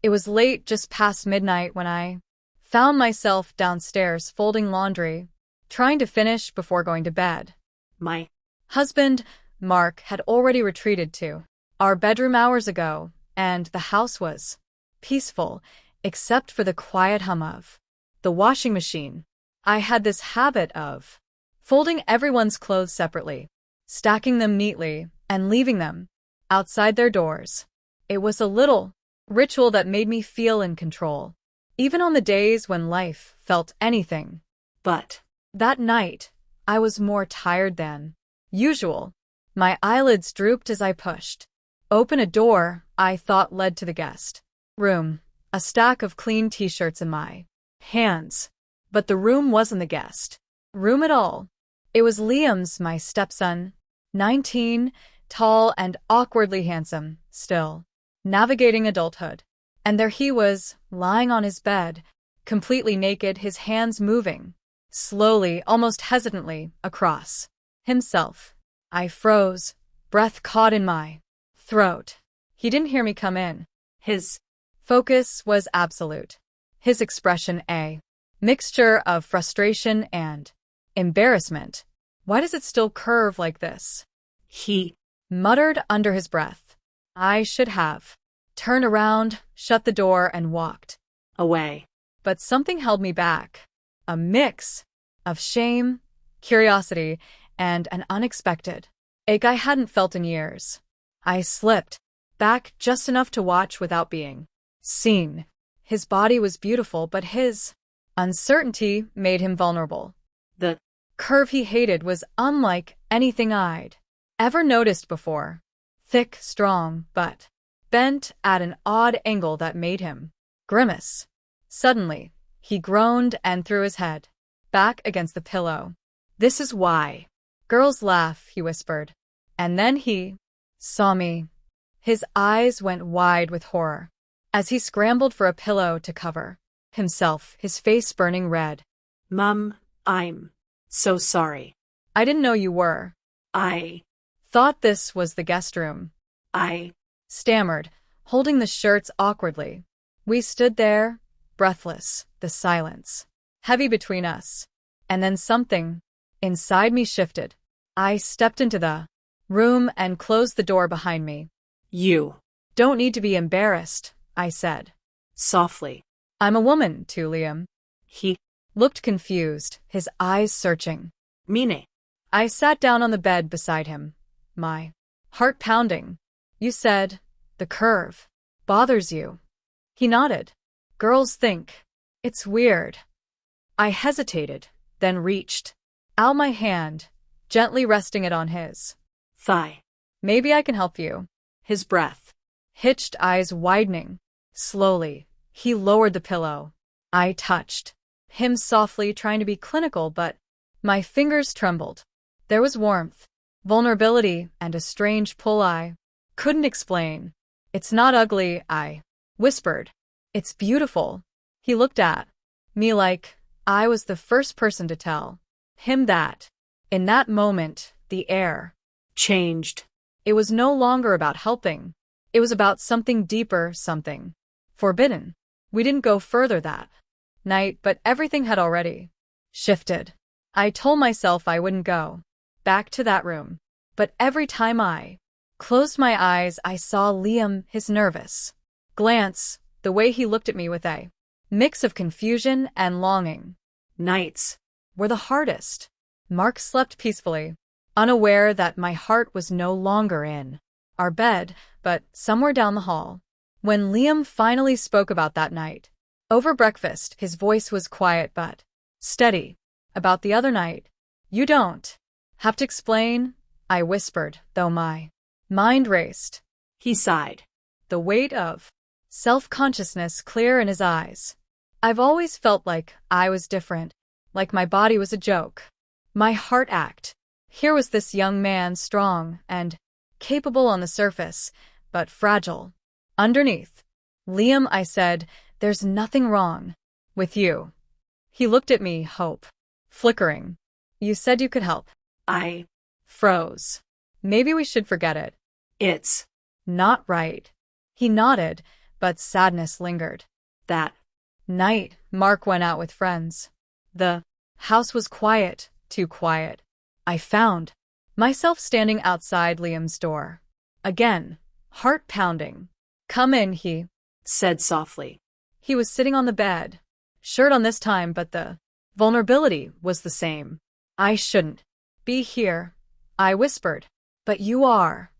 It was late, just past midnight, when I found myself downstairs folding laundry, trying to finish before going to bed. My Husband, Mark, had already retreated to our bedroom hours ago, and the house was peaceful, except for the quiet hum of the washing machine. I had this habit of folding everyone's clothes separately, stacking them neatly, and leaving them outside their doors. It was a little ritual that made me feel in control, even on the days when life felt anything. but That night, I was more tired than usual. My eyelids drooped as I pushed open a door I thought led to the guest room, a stack of clean t-shirts in my hands. But the room wasn't the guest room at all. It was Liam's, my stepson, 19, tall and awkwardly handsome, still navigating adulthood. And there he was, lying on his bed, completely naked, his hands moving slowly, almost hesitantly, across himself. I froze, breath caught in my throat. He didn't hear me come in. His focus was absolute. His expression a mixture of frustration and embarrassment. Why does it still curve like this? he Muttered under his breath. I should have turned around, shut the door, and walked away. but something held me back. A mix of shame, curiosity, and an unexpected ache I hadn't felt in years. I slipped back just enough to watch without being seen. His body was beautiful, but his uncertainty made him vulnerable. The Curve he hated was unlike anything I'd ever noticed before. Thick, strong, but bent at an odd angle that made him grimace. Suddenly, he groaned and threw his head back against the pillow. This is why girls laugh, he whispered. And then he saw me. His eyes went wide with horror as he scrambled for a pillow to cover himself, his face burning red. Mum, I'm so sorry. I didn't know you were. I Thought this was the guest room. I Stammered, holding the shirts awkwardly. We stood there, breathless, the silence heavy between us. And then something inside me shifted. I stepped into the room and closed the door behind me. You Don't need to be embarrassed, I said. softly. I'm a woman, too, Liam. He Looked confused, his eyes searching. Mine. I sat down on the bed beside him, my heart pounding. You said, the curve bothers you. He nodded. Girls think it's weird. I hesitated, then reached out my hand, gently resting it on his Thigh. Maybe I can help you. His breath. Hitched, eyes widening. Slowly, he lowered the pillow. I touched him softly, trying to be clinical, but my fingers trembled. There was warmth, vulnerability, and a strange pull I couldn't explain. It's not ugly, I whispered. It's beautiful. He looked at me like I was the first person to tell him that. In that moment, the air Changed. It was no longer about helping. It was about something deeper, something forbidden. We didn't go further that night, but everything had already shifted. I told myself I wouldn't go back to that room. But every time I closed my eyes, I saw Liam, his nervous glance, the way he looked at me with a mix of confusion and longing. Nights Were the hardest. Mark slept peacefully, unaware that my heart was no longer in our bed, but somewhere down the hall. When Liam finally spoke about that night, over breakfast, his voice was quiet but steady. About the other night. You don't have to explain, I whispered, though my mind raced. He sighed. The weight of self-consciousness clear in his eyes. I've always felt like I was different, like my body was a joke. My heart ached. Here was this young man, strong and capable on the surface, but fragile underneath. Liam, I said, there's nothing wrong with you. He looked at me, hope flickering. You said you could help. I Froze. Maybe we should forget it. It's Not right. He nodded, but sadness lingered. That Night, Mark went out with friends. The house was quiet, too quiet. I found myself standing outside Liam's door. Again, heart pounding. "Come in," he said softly. He was sitting on the bed. Shirt on this time, but the vulnerability was the same. "I shouldn't be here," I whispered. "But you are."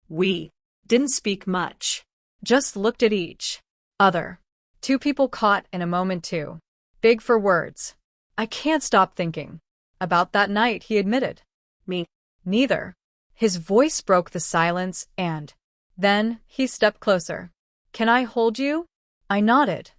We didn't speak much. Just looked at each other. Two people caught in a moment too big for words. "I can't stop thinking about that night," he admitted. Me Neither. His voice broke the silence, and then he stepped closer. "Can I hold you?" I nodded,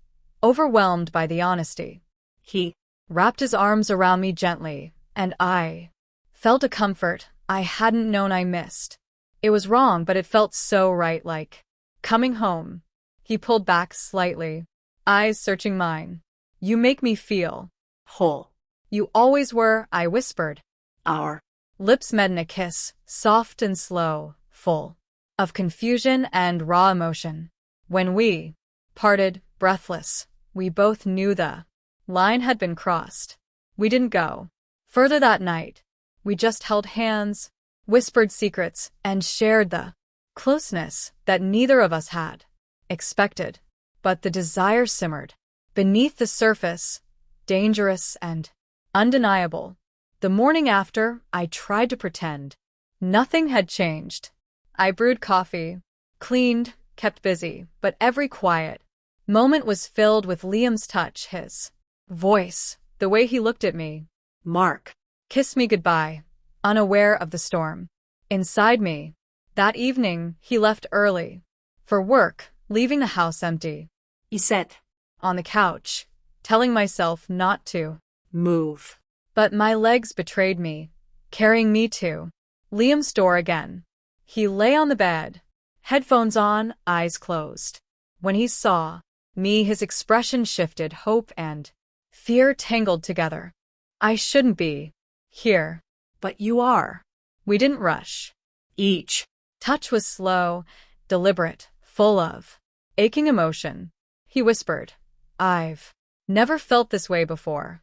overwhelmed by the honesty. He Wrapped his arms around me gently, and I felt a comfort I hadn't known I missed. It was wrong, but it felt so right, like coming home. He pulled back slightly, eyes searching mine. "You make me feel whole. You always were," I whispered. Our Lips met in a kiss, soft and slow, full of confusion and raw emotion. When we parted, breathless, we both knew the line had been crossed. We didn't go further that night. We just held hands, whispered secrets, and shared the closeness that neither of us had expected. But the desire simmered beneath the surface, dangerous and undeniable. The morning after, I tried to pretend nothing had changed. I brewed coffee, cleaned, kept busy, but every quiet moment was filled with Liam's touch, his voice, the way he looked at me. Mark Kissed me goodbye, unaware of the storm inside me. That evening, he left early for work, leaving the house empty. He said On the couch, telling myself not to move. But my legs betrayed me, carrying me to Liam's door again. He lay on the bed, headphones on, eyes closed. When he saw me, his expression shifted, hope and fear tangled together. "I shouldn't be here." But you are. We didn't rush. Each Touch was slow, deliberate, full of aching emotion. He whispered, "I've never felt this way before."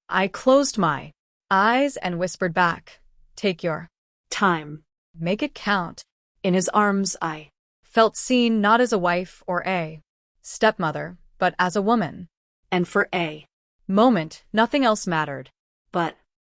I closed my eyes and whispered back, "Take your time. make it count." In his arms, I Felt seen, not as a wife or a stepmother, but as a woman. and for a Moment, nothing else mattered. but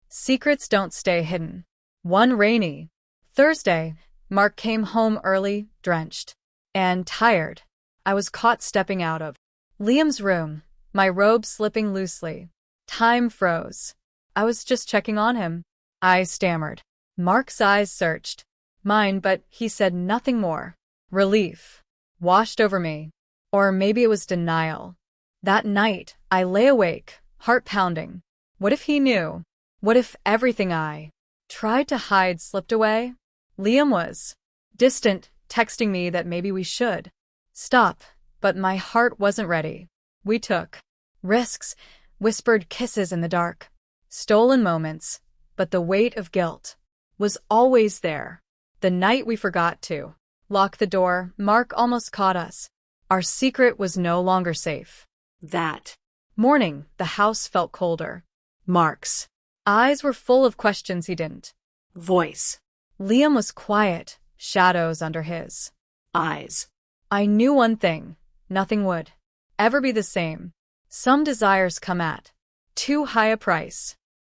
Secrets don't stay hidden. One rainy Thursday, Mark came home early, drenched and tired. I was caught stepping out of Liam's room, my robe slipping loosely. Time froze. I was just checking on him. I stammered. Mark's eyes searched mine, but he said nothing more. Relief washed over me. Or maybe it was denial. That night, I lay awake, heart pounding. What if he knew? What if everything I tried to hide slipped away? Liam was distant, texting me that maybe we should stop, but my heart wasn't ready. We took risks, whispered kisses in the dark, stolen moments, but the weight of guilt was always there. The night we forgot to lock the door, Mark almost caught us. Our secret was no longer safe. that Morning, the house felt colder. Mark's Eyes were full of questions he didn't. voice, Liam was quiet, shadows under his eyes. I knew one thing, nothing would ever be the same. Some desires come at too high a price.